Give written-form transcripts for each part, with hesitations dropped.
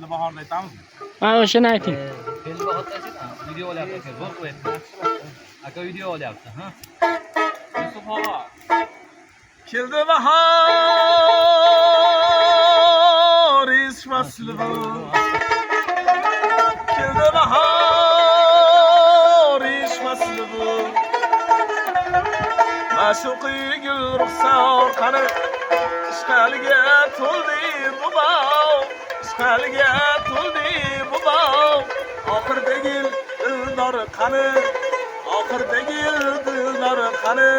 Fe'li bahorda aytamizmi? Ha, o'shani ayting. Fe'l bahorda aytsa, video olyapti aka. Zo'r qilyapti. Aka video olyapti, ha? Yusuf og'a. Keldi bahor ish fasli bu. Keldi bahor ish fasli bu. Ma'shuqiy gul ruxsor qani ishqaliga to'ldi bu bog'. Ishqaliga to'ldi bu bog'. Oxirdagi dildor qani. Oxirdagi dildor qani.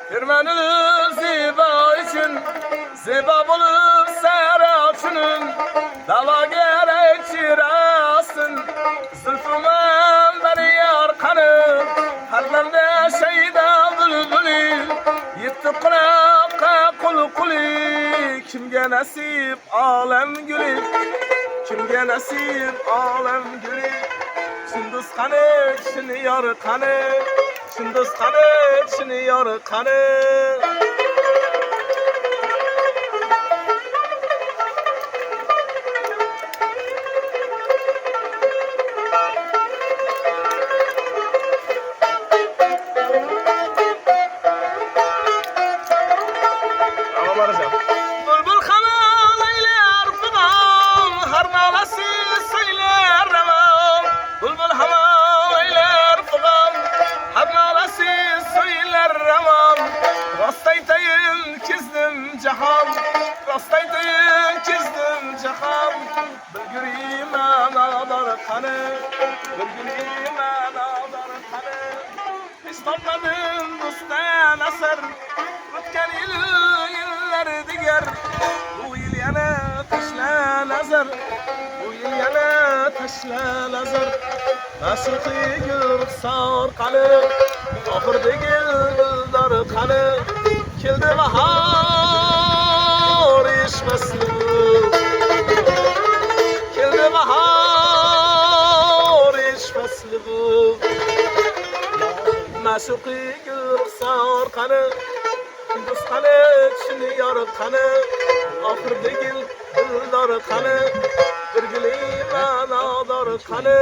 Firmanı zeba için, zeba bulup serasının, dava gerek çirasın, zülfümen beni yarkanı, harlerde şeyda bülbülü, yetti kulakka kul kuli, kimge nasip alem gülü, kimge nasip alem gülü, Sündüz kanı, şimdi yar kanı, Sündüz kanı, şimdi yar kanı. Ama varacağım. Bülbül kanı eyler fıdan, har nalası söyler revan. Bülbül hamam eyler fıdan, har nalası söyler revan. Rastaytayın kizdim cihan, rastaytayın kizdim cihan. Bilgirime nadar kanı, bilgirime nadar kanı. Hiç tanmadın dostan asır, ötken yıllar diğer. Bu yıl yana taşla nazar, bu yıl yana taşla nazar. Aşıqi gül sar qani, oxirdagi dildor qani. Keldi bahor ish fasli bu. Keldi bahor ish fasli bu. Aşıqi gül sar qani, Sündüz qani, shuni yor qani. Oxirdagi dildor qani, bir guli ma'nodor qani.